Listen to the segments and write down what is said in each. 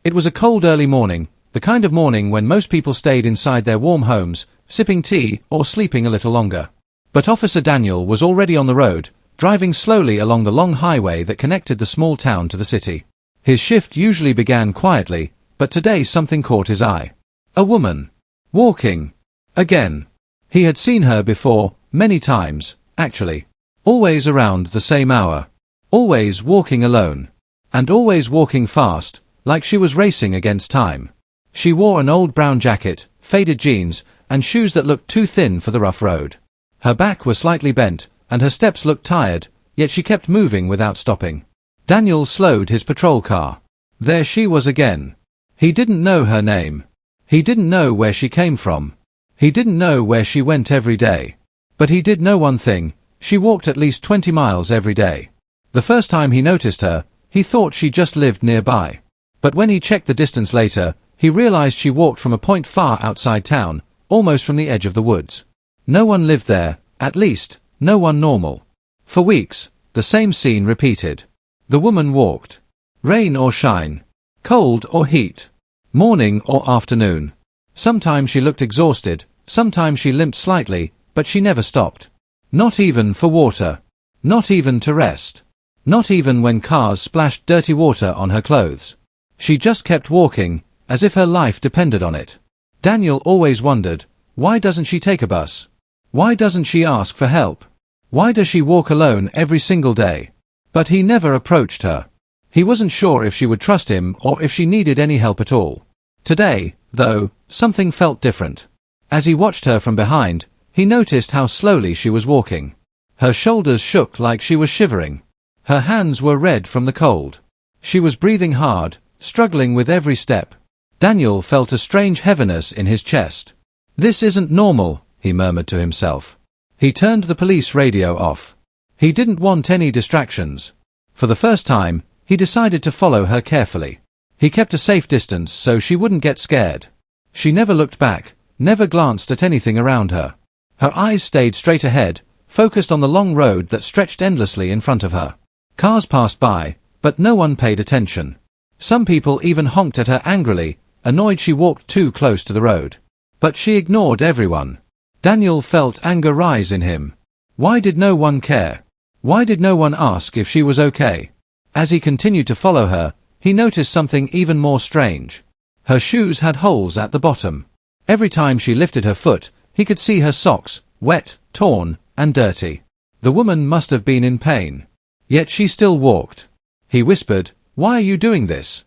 It was a cold early morning, the kind of morning when most people stayed inside their warm homes, sipping tea or sleeping a little longer. But Officer Daniel was already on the road, driving slowly along the long highway that connected the small town to the city. His shift usually began quietly, but today something caught his eye. A woman. Walking. Again. He had seen her before, many times, actually. Always around the same hour. Always walking alone. And always walking fast, like she was racing against time. She wore an old brown jacket, faded jeans, and shoes that looked too thin for the rough road. Her back was slightly bent, and her steps looked tired, yet she kept moving without stopping. Daniel slowed his patrol car. There she was again. He didn't know her name. He didn't know where she came from. He didn't know where she went every day. But he did know one thing: she walked at least 20 miles every day. The first time he noticed her, he thought she just lived nearby. But when he checked the distance later, he realized she walked from a point far outside town, almost from the edge of the woods. No one lived there, at least, no one normal. For weeks, the same scene repeated. The woman walked. Rain or shine. Cold or heat. Morning or afternoon. Sometimes she looked exhausted, sometimes she limped slightly, but she never stopped. Not even for water. Not even to rest. Not even when cars splashed dirty water on her clothes. She just kept walking, as if her life depended on it. Daniel always wondered, why doesn't she take a bus? Why doesn't she ask for help? Why does she walk alone every single day? But he never approached her. He wasn't sure if she would trust him or if she needed any help at all. Today, though, something felt different. As he watched her from behind, he noticed how slowly she was walking. Her shoulders shook like she was shivering. Her hands were red from the cold. She was breathing hard, struggling with every step. Daniel felt a strange heaviness in his chest. "This isn't normal," he murmured to himself. He turned the police radio off. He didn't want any distractions. For the first time, he decided to follow her carefully. He kept a safe distance so she wouldn't get scared. She never looked back, never glanced at anything around her. Her eyes stayed straight ahead, focused on the long road that stretched endlessly in front of her. Cars passed by, but no one paid attention. Some people even honked at her angrily, annoyed she walked too close to the road. But she ignored everyone. Daniel felt anger rise in him. Why did no one care? Why did no one ask if she was okay? As he continued to follow her, he noticed something even more strange. Her shoes had holes at the bottom. Every time she lifted her foot, he could see her socks, wet, torn, and dirty. The woman must have been in pain. Yet she still walked. He whispered, "Why are you doing this?"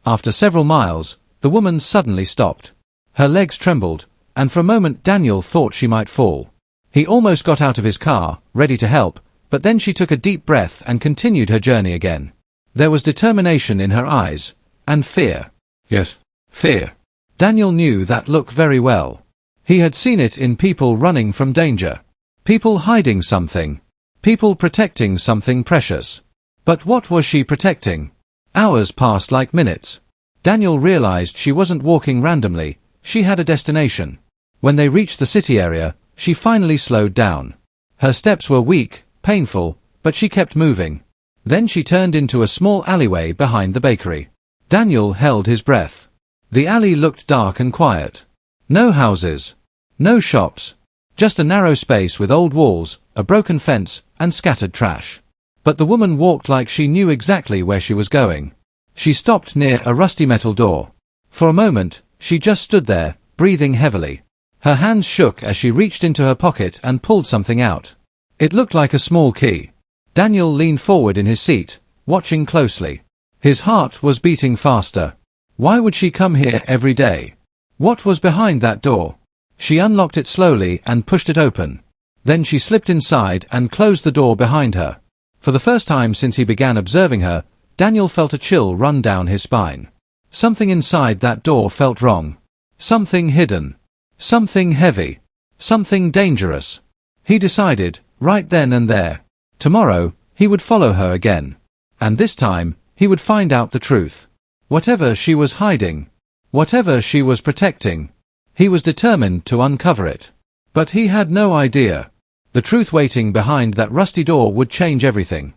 After several miles, the woman suddenly stopped. Her legs trembled, and for a moment Daniel thought she might fall. He almost got out of his car, ready to help, but then she took a deep breath and continued her journey again. There was determination in her eyes, and fear. Yes, fear. Daniel knew that look very well. He had seen it in people running from danger. People hiding something. People protecting something precious. But what was she protecting? Hours passed like minutes. Daniel realized she wasn't walking randomly, she had a destination. When they reached the city area, she finally slowed down. Her steps were weak, painful, but she kept moving. Then she turned into a small alleyway behind the bakery. Daniel held his breath. The alley looked dark and quiet. No houses. No shops. Just a narrow space with old walls, a broken fence, and scattered trash. But the woman walked like she knew exactly where she was going. She stopped near a rusty metal door. For a moment, she just stood there, breathing heavily. Her hands shook as she reached into her pocket and pulled something out. It looked like a small key. Daniel leaned forward in his seat, watching closely. His heart was beating faster. Why would she come here every day? What was behind that door? She unlocked it slowly and pushed it open. Then she slipped inside and closed the door behind her. For the first time since he began observing her, Daniel felt a chill run down his spine. Something inside that door felt wrong. Something hidden. Something heavy. Something dangerous. He decided, right then and there. Tomorrow, he would follow her again. And this time, he would find out the truth. Whatever she was hiding. Whatever she was protecting. He was determined to uncover it. But he had no idea. The truth waiting behind that rusty door would change everything.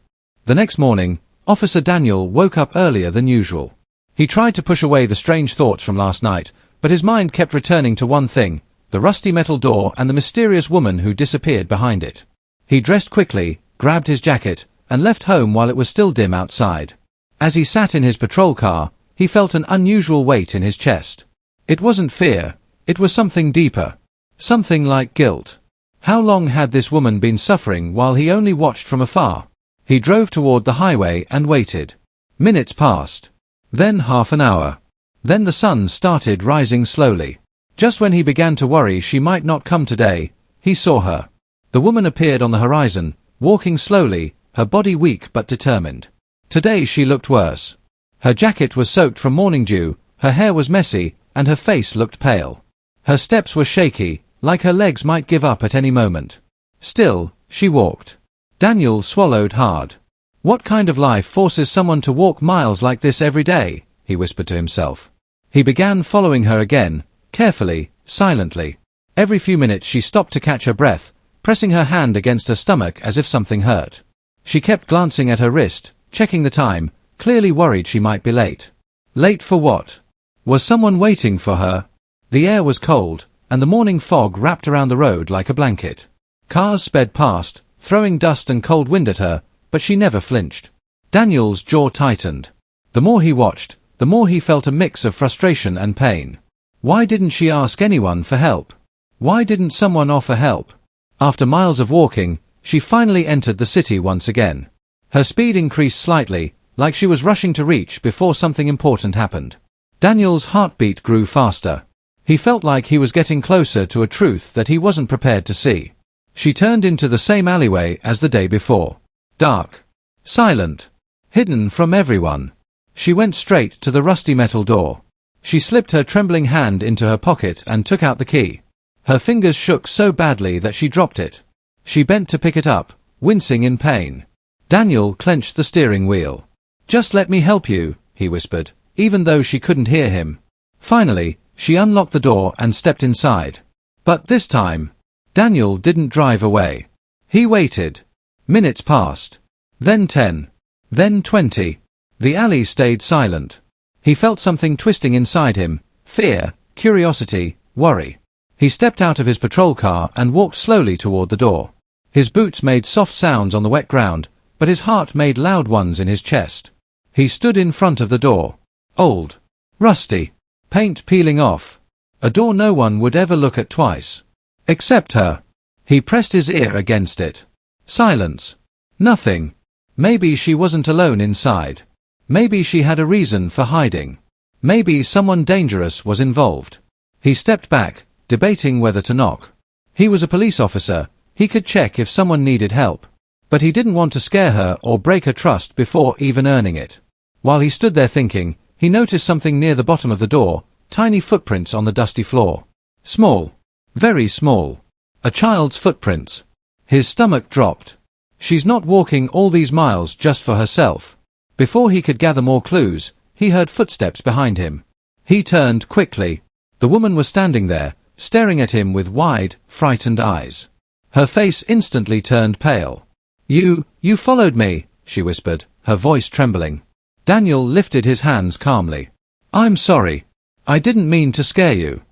The next morning, Officer Daniel woke up earlier than usual. He tried to push away the strange thoughts from last night, but his mind kept returning to one thing, the rusty metal door and the mysterious woman who disappeared behind it. He dressed quickly, grabbed his jacket, and left home while it was still dim outside. As he sat in his patrol car, he felt an unusual weight in his chest. It wasn't fear, it was something deeper. Something like guilt. How long had this woman been suffering while he only watched from afar? He drove toward the highway and waited. Minutes passed. Then half an hour. Then the sun started rising slowly. Just when he began to worry she might not come today, he saw her. The woman appeared on the horizon, walking slowly, her body weak but determined. Today she looked worse. Her jacket was soaked from morning dew, her hair was messy, and her face looked pale. Her steps were shaky, like her legs might give up at any moment. Still, she walked. Daniel swallowed hard. What kind of life forces someone to walk miles like this every day? He whispered to himself. He began following her again, carefully, silently. Every few minutes she stopped to catch her breath, pressing her hand against her stomach as if something hurt. She kept glancing at her wrist, checking the time, clearly worried she might be late. Late for what? Was someone waiting for her? The air was cold, and the morning fog wrapped around the road like a blanket. Cars sped past, throwing dust and cold wind at her, but she never flinched. Daniel's jaw tightened. The more he watched, the more he felt a mix of frustration and pain. Why didn't she ask anyone for help? Why didn't someone offer help? After miles of walking, she finally entered the city once again. Her speed increased slightly, like she was rushing to reach before something important happened. Daniel's heartbeat grew faster. He felt like he was getting closer to a truth that he wasn't prepared to see. She turned into the same alleyway as the day before. Dark. Silent. Hidden from everyone. She went straight to the rusty metal door. She slipped her trembling hand into her pocket and took out the key. Her fingers shook so badly that she dropped it. She bent to pick it up, wincing in pain. Daniel clenched the steering wheel. "Just let me help you," he whispered, even though she couldn't hear him. Finally, she unlocked the door and stepped inside. But this time, Daniel didn't drive away. He waited. Minutes passed. Then 10. Then 20. The alley stayed silent. He felt something twisting inside him, fear, curiosity, worry. He stepped out of his patrol car and walked slowly toward the door. His boots made soft sounds on the wet ground, but his heart made loud ones in his chest. He stood in front of the door. Old. Rusty. Paint peeling off. A door no one would ever look at twice. Except her. He pressed his ear against it. Silence. Nothing. Maybe she wasn't alone inside. Maybe she had a reason for hiding. Maybe someone dangerous was involved. He stepped back, debating whether to knock. He was a police officer. He could check if someone needed help. But he didn't want to scare her or break her trust before even earning it. While he stood there thinking, he noticed something near the bottom of the door, tiny footprints on the dusty floor. Small. Very small. A child's footprints. His stomach dropped. She's not walking all these miles just for herself. Before he could gather more clues, he heard footsteps behind him. He turned quickly. The woman was standing there, staring at him with wide, frightened eyes. Her face instantly turned pale. You followed me," she whispered, her voice trembling. Daniel lifted his hands calmly. "I'm sorry. I didn't mean to scare you.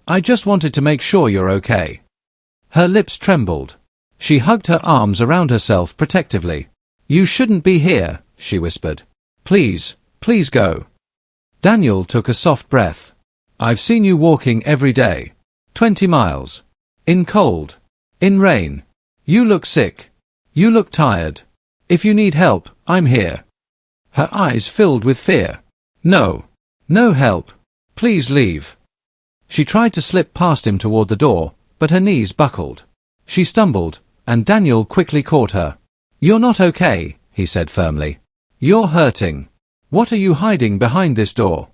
I just wanted to make sure you're okay." Her lips trembled. She hugged her arms around herself protectively. "You shouldn't be here," she whispered. Please go." Daniel took a soft breath. "I've seen you walking every day. 20 miles. In cold. In rain. You look sick. You look tired. If you need help, I'm here." Her eyes filled with fear. "No. No help. Please leave." She tried to slip past him toward the door, but her knees buckled. She stumbled, and Daniel quickly caught her. "You're not okay," he said firmly. "You're hurting. What are you hiding behind this door?"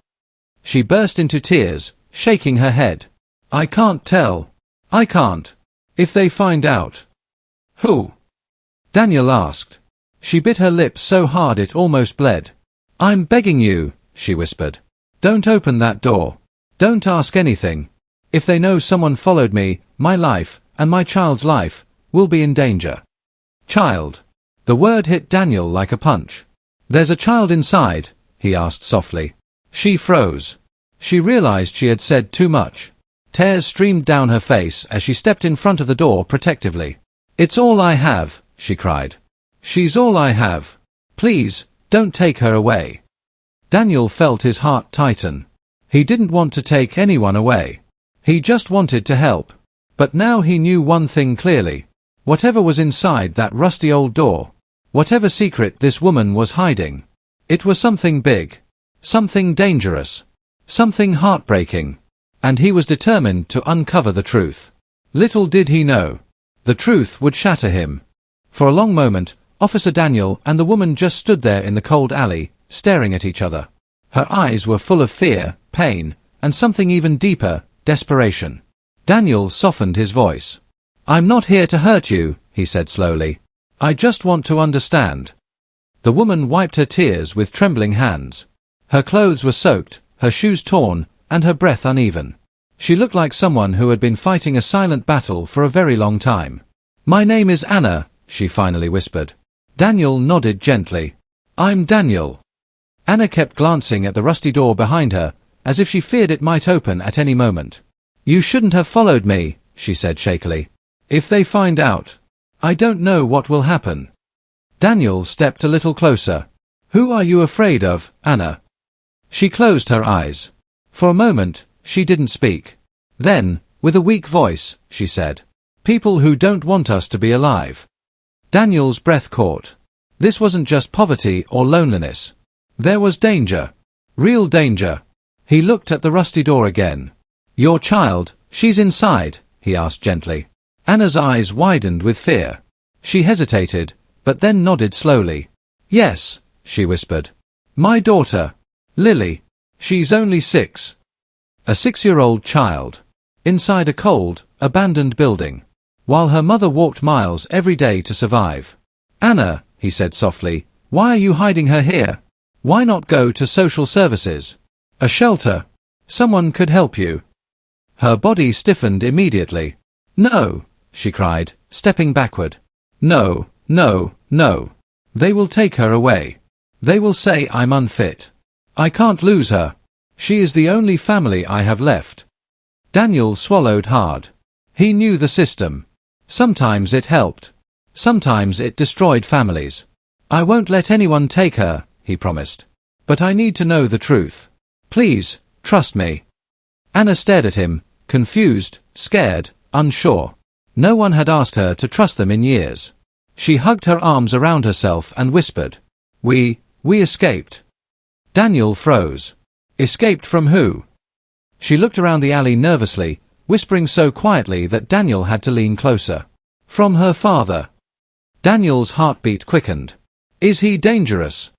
She burst into tears, shaking her head. "I can't tell. I can't. If they find out." "Who?" Daniel asked. She bit her lip so hard it almost bled. "I'm begging you," she whispered. "Don't open that door. Don't ask anything. If they know someone followed me, my life, and my child's life, will be in danger." "Child." The word hit Daniel like a punch. "There's a child inside?" he asked softly. She froze. She realized she had said too much. Tears streamed down her face as she stepped in front of the door protectively. "It's all I have," she cried. "She's all I have. Please, don't take her away." Daniel felt his heart tighten. He didn't want to take anyone away. He just wanted to help. But now he knew one thing clearly. Whatever was inside that rusty old door, whatever secret this woman was hiding, it was something big, something dangerous, something heartbreaking, and he was determined to uncover the truth. Little did he know, the truth would shatter him. For a long moment, Officer Daniel and the woman just stood there in the cold alley, staring at each other. Her eyes were full of fear, pain, and something even deeper, desperation. Daniel softened his voice. "I'm not here to hurt you," he said slowly. "I just want to understand." The woman wiped her tears with trembling hands. Her clothes were soaked, her shoes torn, and her breath uneven. She looked like someone who had been fighting a silent battle for a very long time. "My name is Anna," she finally whispered. Daniel nodded gently. "I'm Daniel." Anna kept glancing at the rusty door behind her, as if she feared it might open at any moment. "You shouldn't have followed me," she said shakily. "If they find out, I don't know what will happen." Daniel stepped a little closer. "Who are you afraid of, Anna?" She closed her eyes. For a moment, she didn't speak. Then, with a weak voice, she said, "People who don't want us to be alive." Daniel's breath caught. This wasn't just poverty or loneliness. There was danger. Real danger. He looked at the rusty door again. "Your child, she's inside?" he asked gently. Anna's eyes widened with fear. She hesitated, but then nodded slowly. "Yes," she whispered. "My daughter, Lily. She's only 6. A 6-year-old child. Inside a cold, abandoned building. While her mother walked miles every day to survive." "Anna," he said softly, "why are you hiding her here? Why not go to social services? A shelter? Someone could help you." Her body stiffened immediately. "No," she cried, stepping backward. "No, no, no. They will take her away. They will say I'm unfit. I can't lose her. She is the only family I have left." Daniel swallowed hard. He knew the system. Sometimes it helped. Sometimes it destroyed families. "I won't let anyone take her," he promised. "But I need to know the truth. Please, trust me." Anna stared at him, confused, scared, unsure. No one had asked her to trust them in years. She hugged her arms around herself and whispered, We escaped." Daniel froze. Escaped from who? She looked around the alley nervously, whispering so quietly that Daniel had to lean closer. "From her father." Daniel's heartbeat quickened. "Is he dangerous?"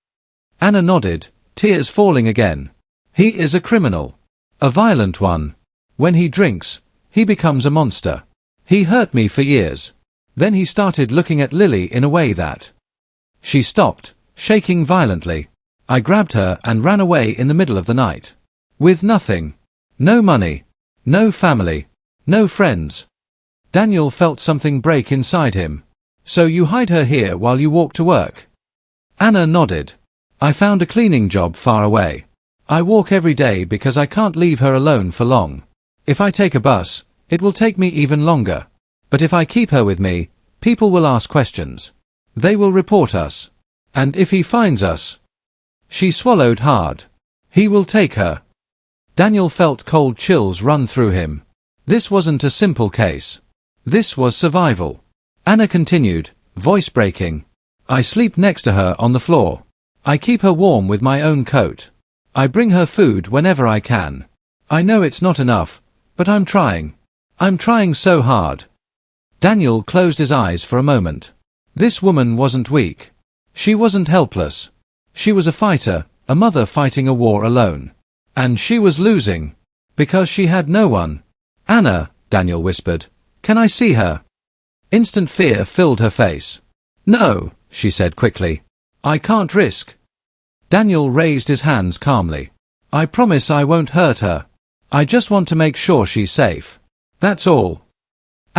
Anna nodded, tears falling again. "He is a criminal. A violent one. When he drinks, he becomes a monster. He hurt me for years. Then he started looking at Lily in a way that..." She stopped, shaking violently. "I grabbed her and ran away in the middle of the night. With nothing. No money. No family. No friends." Daniel felt something break inside him. "So you hide her here while you walk to work?" Anna nodded. "I found a cleaning job far away. I walk every day because I can't leave her alone for long. If I take a bus, it will take me even longer. But if I keep her with me, people will ask questions. They will report us. And if he finds us..." She swallowed hard. "He will take her." Daniel felt cold chills run through him. This wasn't a simple case. This was survival. Anna continued, voice breaking. "I sleep next to her on the floor. I keep her warm with my own coat. I bring her food whenever I can. I know it's not enough, but I'm trying. I'm trying so hard." Daniel closed his eyes for a moment. This woman wasn't weak. She wasn't helpless. She was a fighter, a mother fighting a war alone. And she was losing. Because she had no one. "Anna," Daniel whispered, "can I see her?" Instant fear filled her face. "No," she said quickly. "I can't risk." Daniel raised his hands calmly. "I promise I won't hurt her. I just want to make sure she's safe. That's all."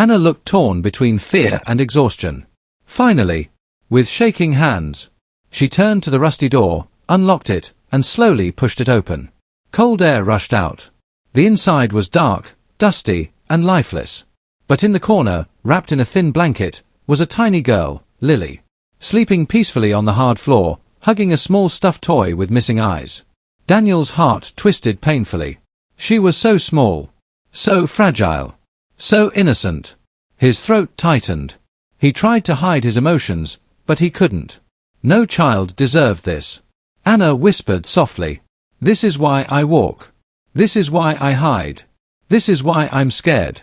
Anna looked torn between fear and exhaustion. Finally, with shaking hands, she turned to the rusty door, unlocked it, and slowly pushed it open. Cold air rushed out. The inside was dark, dusty, and lifeless. But in the corner, wrapped in a thin blanket, was a tiny girl, Lily, sleeping peacefully on the hard floor, hugging a small stuffed toy with missing eyes. Daniel's heart twisted painfully. She was so small, so fragile, so innocent. His throat tightened. He tried to hide his emotions, but he couldn't. No child deserved this. Anna whispered softly, "This is why I walk. This is why I hide. This is why I'm scared."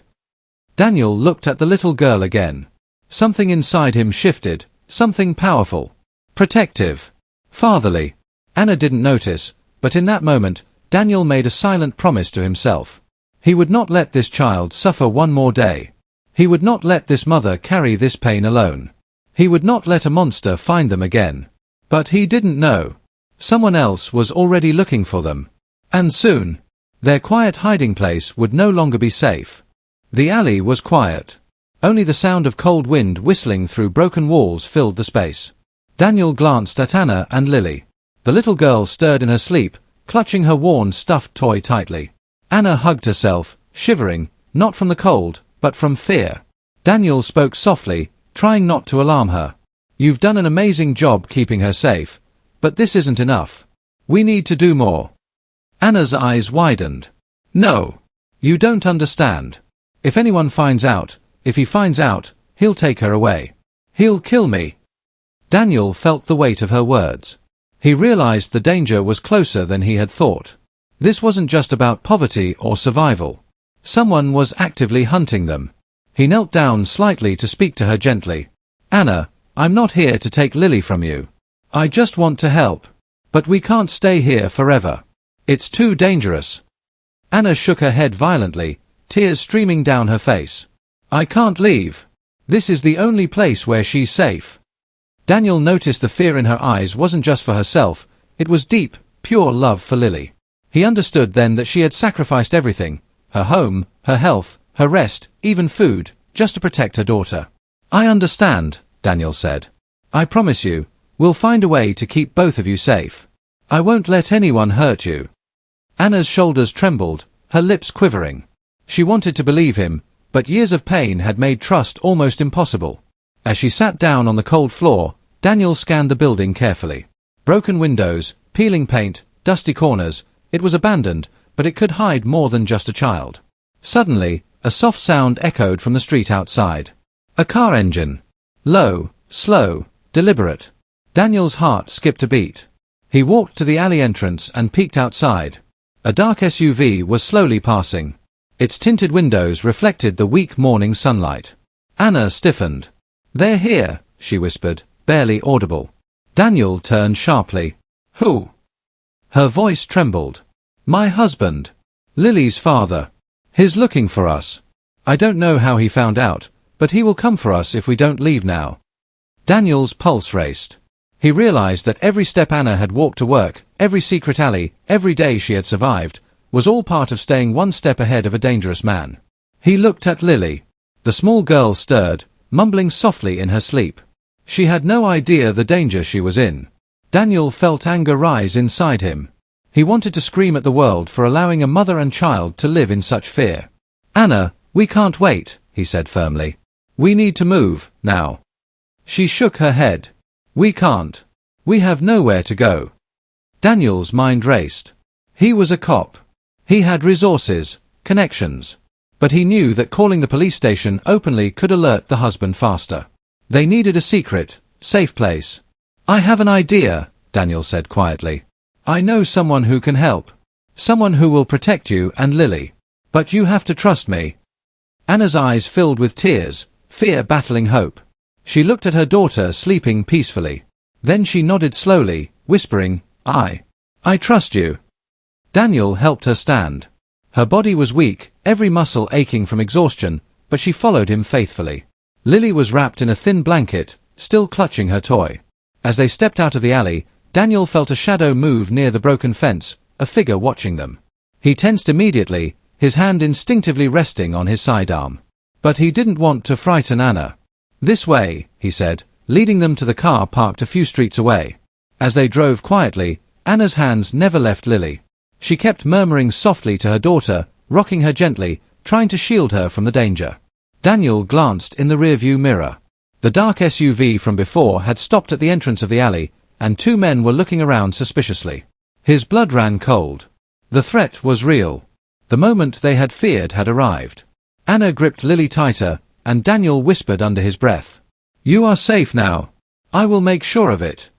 Daniel looked at the little girl again. Something inside him shifted, something powerful, protective, fatherly. Anna didn't notice, but in that moment, Daniel made a silent promise to himself. He would not let this child suffer one more day. He would not let this mother carry this pain alone. He would not let a monster find them again. But he didn't know. Someone else was already looking for them. And soon, their quiet hiding place would no longer be safe. The alley was quiet. Only the sound of cold wind whistling through broken walls filled the space. Daniel glanced at Anna and Lily. The little girl stirred in her sleep, clutching her worn stuffed toy tightly. Anna hugged herself, shivering, not from the cold, but from fear. Daniel spoke softly, trying not to alarm her. "You've done an amazing job keeping her safe, but this isn't enough. We need to do more." Anna's eyes widened. "No. You don't understand. If anyone finds out, if he finds out, he'll take her away. He'll kill me." Daniel felt the weight of her words. He realized the danger was closer than he had thought. This wasn't just about poverty or survival. Someone was actively hunting them. He knelt down slightly to speak to her gently. "Anna, I'm not here to take Lily from you. I just want to help. But we can't stay here forever. It's too dangerous." Anna shook her head violently, tears streaming down her face. "I can't leave. This is the only place where she's safe." Daniel noticed the fear in her eyes wasn't just for herself, it was deep, pure love for Lily. He understood then that she had sacrificed everything, her home, her health, her rest, even food, just to protect her daughter. "I understand," Daniel said. "I promise you, we'll find a way to keep both of you safe. I won't let anyone hurt you." Anna's shoulders trembled, her lips quivering. She wanted to believe him, but years of pain had made trust almost impossible. As she sat down on the cold floor, Daniel scanned the building carefully. Broken windows, peeling paint, dusty corners. It was abandoned, but it could hide more than just a child. Suddenly, a soft sound echoed from the street outside. A car engine. Low, slow, deliberate. Daniel's heart skipped a beat. He walked to the alley entrance and peeked outside. A dark SUV was slowly passing. Its tinted windows reflected the weak morning sunlight. Anna stiffened. "They're here," she whispered, barely audible. Daniel turned sharply. "Who?" Her voice trembled. "My husband. Lily's father. He's looking for us. I don't know how he found out, but he will come for us if we don't leave now." Daniel's pulse raced. He realized that every step Anna had walked to work, every secret alley, every day she had survived, was all part of staying one step ahead of a dangerous man. He looked at Lily. The small girl stirred, mumbling softly in her sleep. She had no idea the danger she was in. Daniel felt anger rise inside him. He wanted to scream at the world for allowing a mother and child to live in such fear. "Anna, we can't wait," he said firmly. "We need to move, now." She shook her head. "We can't. We have nowhere to go." Daniel's mind raced. He was a cop. He had resources, connections. But he knew that calling the police station openly could alert the husband faster. They needed a secret, safe place. "I have an idea," Daniel said quietly. "I know someone who can help. Someone who will protect you and Lily. But you have to trust me." Anna's eyes filled with tears, fear battling hope. She looked at her daughter sleeping peacefully. Then she nodded slowly, whispering, I trust you." Daniel helped her stand. Her body was weak, every muscle aching from exhaustion, but she followed him faithfully. Lily was wrapped in a thin blanket, still clutching her toy. As they stepped out of the alley, Daniel felt a shadow move near the broken fence, a figure watching them. He tensed immediately, his hand instinctively resting on his sidearm. But he didn't want to frighten Anna. "This way," he said, leading them to the car parked a few streets away. As they drove quietly, Anna's hands never left Lily. She kept murmuring softly to her daughter, rocking her gently, trying to shield her from the danger. Daniel glanced in the rearview mirror. The dark SUV from before had stopped at the entrance of the alley, and two men were looking around suspiciously. His blood ran cold. The threat was real. The moment they had feared had arrived. Anna gripped Lily tighter, and Daniel whispered under his breath, "You are safe now. I will make sure of it."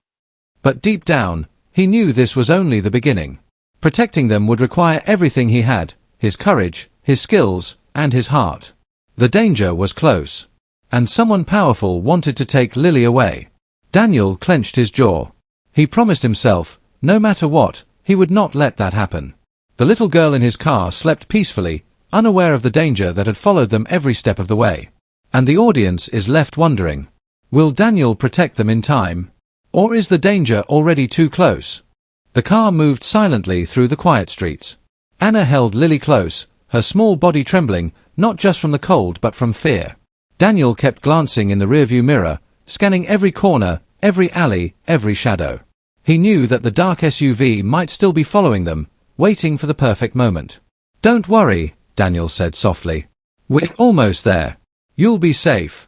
But deep down, he knew this was only the beginning. Protecting them would require everything he had, his courage, his skills, and his heart. The danger was close. And someone powerful wanted to take Lily away. Daniel clenched his jaw. He promised himself, no matter what, he would not let that happen. The little girl in his car slept peacefully, unaware of the danger that had followed them every step of the way. And the audience is left wondering, will Daniel protect them in time? Or is the danger already too close? The car moved silently through the quiet streets. Anna held Lily close, her small body trembling, not just from the cold but from fear. Daniel kept glancing in the rearview mirror, scanning every corner, every alley, every shadow. He knew that the dark SUV might still be following them, waiting for the perfect moment. "Don't worry," Daniel said softly. "We're almost there. You'll be safe."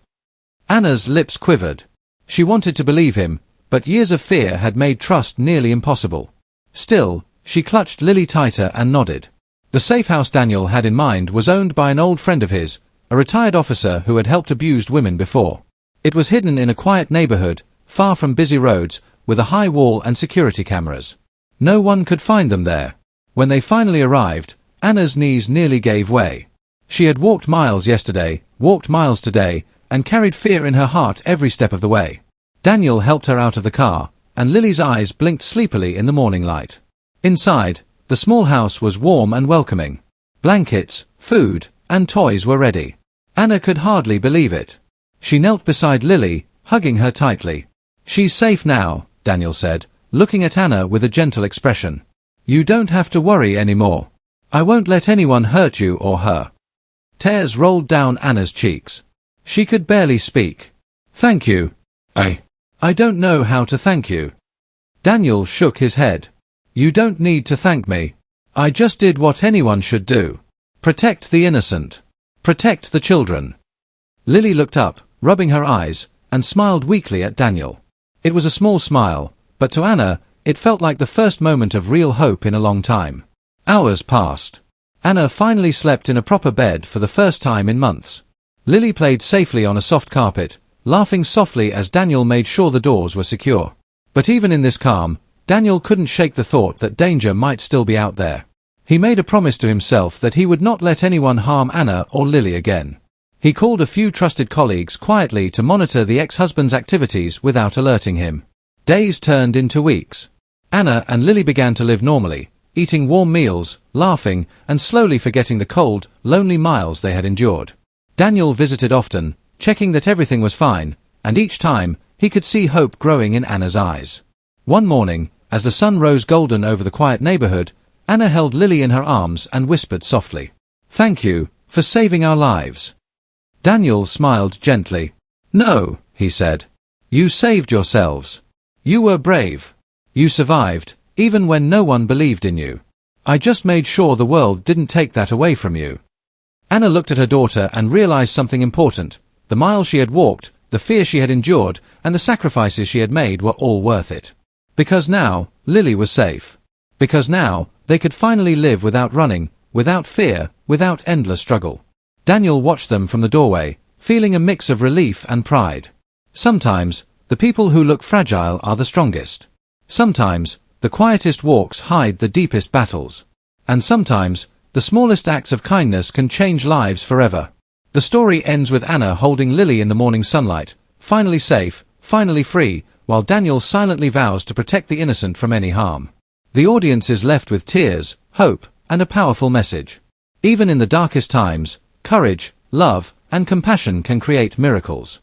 Anna's lips quivered. She wanted to believe him, but years of fear had made trust nearly impossible. Still, she clutched Lily tighter and nodded. The safe house Daniel had in mind was owned by an old friend of his, a retired officer who had helped abused women before. It was hidden in a quiet neighborhood, far from busy roads, with a high wall and security cameras. No one could find them there. When they finally arrived, Anna's knees nearly gave way. She had walked miles yesterday, walked miles today, and carried fear in her heart every step of the way. Daniel helped her out of the car, and Lily's eyes blinked sleepily in the morning light. Inside, the small house was warm and welcoming. Blankets, food, and toys were ready. Anna could hardly believe it. She knelt beside Lily, hugging her tightly. "She's safe now," Daniel said, looking at Anna with a gentle expression. "You don't have to worry anymore. I won't let anyone hurt you or her." Tears rolled down Anna's cheeks. She could barely speak. "Thank you. I don't know how to thank you." Daniel shook his head. "You don't need to thank me. I just did what anyone should do. Protect the innocent. Protect the children." Lily looked up, rubbing her eyes, and smiled weakly at Daniel. It was a small smile, but to Anna, it felt like the first moment of real hope in a long time. Hours passed. Anna finally slept in a proper bed for the first time in months. Lily played safely on a soft carpet, laughing softly as Daniel made sure the doors were secure. But even in this calm, Daniel couldn't shake the thought that danger might still be out there. He made a promise to himself that he would not let anyone harm Anna or Lily again. He called a few trusted colleagues quietly to monitor the ex-husband's activities without alerting him. Days turned into weeks. Anna and Lily began to live normally, eating warm meals, laughing, and slowly forgetting the cold, lonely miles they had endured. Daniel visited often, checking that everything was fine, and each time, he could see hope growing in Anna's eyes. One morning, as the sun rose golden over the quiet neighborhood, Anna held Lily in her arms and whispered softly, "Thank you, for saving our lives." Daniel smiled gently. "No," he said. "You saved yourselves. You were brave. You survived, even when no one believed in you. I just made sure the world didn't take that away from you." Anna looked at her daughter and realized something important. The miles she had walked, the fear she had endured, and the sacrifices she had made were all worth it. Because now, Lily was safe. Because now, they could finally live without running, without fear, without endless struggle. Daniel watched them from the doorway, feeling a mix of relief and pride. Sometimes, the people who look fragile are the strongest. Sometimes, the quietest walks hide the deepest battles. And sometimes, the smallest acts of kindness can change lives forever. The story ends with Anna holding Lily in the morning sunlight, finally safe, finally free, while Daniel silently vows to protect the innocent from any harm. The audience is left with tears, hope, and a powerful message. Even in the darkest times, courage, love, and compassion can create miracles.